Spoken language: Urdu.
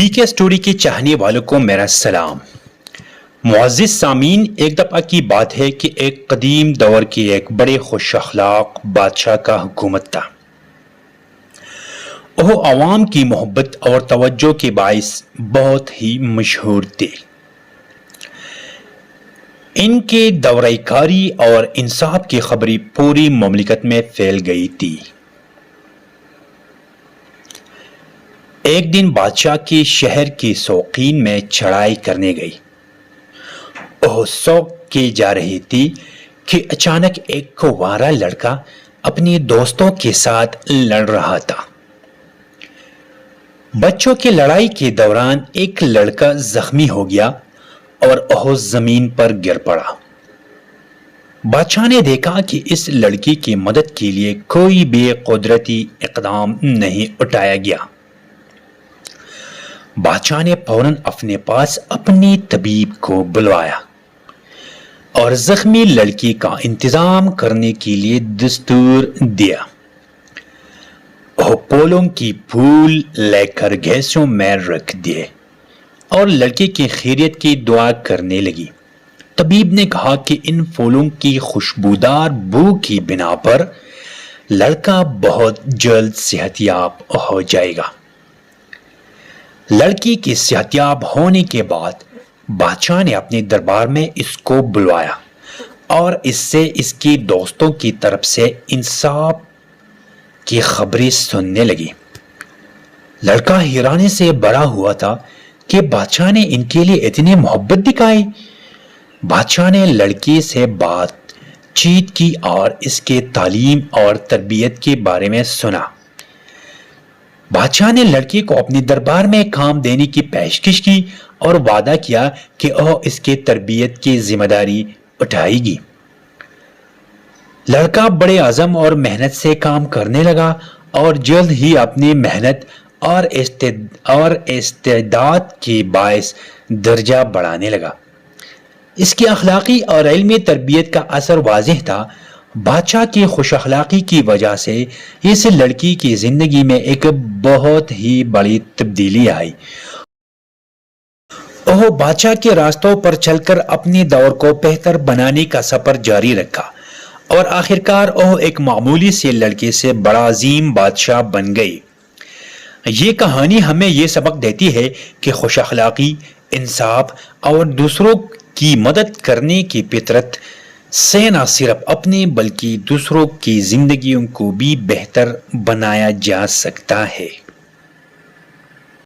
بی کے اسٹوری کے چاہنے والوں کو میرا سلام۔ معزز سامعین، ایک دفعہ کی بات ہے کہ ایک قدیم دور کے ایک بڑے خوش اخلاق بادشاہ کا حکومت تھا۔ وہ عوام کی محبت اور توجہ کے باعث بہت ہی مشہور تھے۔ ان کے دورہ کاری اور انصاف کی خبریں پوری مملکت میں پھیل گئی تھی۔ ایک دن بادشاہ کے شہر کے شوقین میں چڑھائی کرنے گئی۔ وہ شوق کے جا رہی تھی کہ اچانک ایک کنوارا لڑکا اپنے دوستوں کے ساتھ لڑ رہا تھا۔ بچوں کی لڑائی کے دوران ایک لڑکا زخمی ہو گیا اور وہ زمین پر گر پڑا۔ بادشاہ نے دیکھا کہ اس لڑکی کی مدد کے لیے کوئی بھی قدرتی اقدام نہیں اٹھایا گیا۔ بادشاہ نے فوراً اپنے پاس اپنی طبیب کو بلوایا اور زخمی لڑکی کا انتظام کرنے کے لیے دستور دیا۔ وہ پھولوں کی پھول لے کر گیسوں میں رکھ دیے اور لڑکی کی خیریت کی دعا کرنے لگی۔ طبیب نے کہا کہ ان پھولوں کی خوشبودار بو کی بنا پر لڑکا بہت جلد صحت یاب ہو جائے گا۔ لڑکی کی صحت یاب ہونے کے بعد بادشاہ نے اپنے دربار میں اس کو بلوایا اور اس سے اس کے دوستوں کی طرف سے انصاف کی خبریں سننے لگی۔ لڑکا حیرانی سے بھرا ہوا تھا کہ بادشاہ نے ان کے لیے اتنی محبت دکھائی۔ بادشاہ نے لڑکی سے بات چیت کی اور اس کے تعلیم اور تربیت کے بارے میں سنا۔ بادشاہ نے لڑکی کو اپنے دربار میں کام دینے کی پیشکش کی اور وعدہ کیا کہ وہ اس کے تربیت کی ذمہ داری اٹھائے گی۔ لڑکا بڑے عزم اور محنت سے کام کرنے لگا اور جلد ہی اپنی محنت اور استعداد کے باعث درجہ بڑھانے لگا۔ اس کی اخلاقی اور علمی تربیت کا اثر واضح تھا۔ بادشاہ کی خوش اخلاقی کی وجہ سے اس لڑکی کی زندگی میں ایک بہت ہی بڑی تبدیلی آئی۔ وہ بادشاہ کے راستوں پر چل کر اپنے دور کو بہتر بنانے کا سفر جاری رکھا اور آخرکار وہ ایک معمولی سے لڑکے سے بڑا عظیم بادشاہ بن گئی۔ یہ کہانی ہمیں یہ سبق دیتی ہے کہ خوش اخلاقی، انصاف اور دوسروں کی مدد کرنے کی فطرت سے نہ صرف اپنے بلکہ دوسروں کی زندگیوں کو بھی بہتر بنایا جا سکتا ہے۔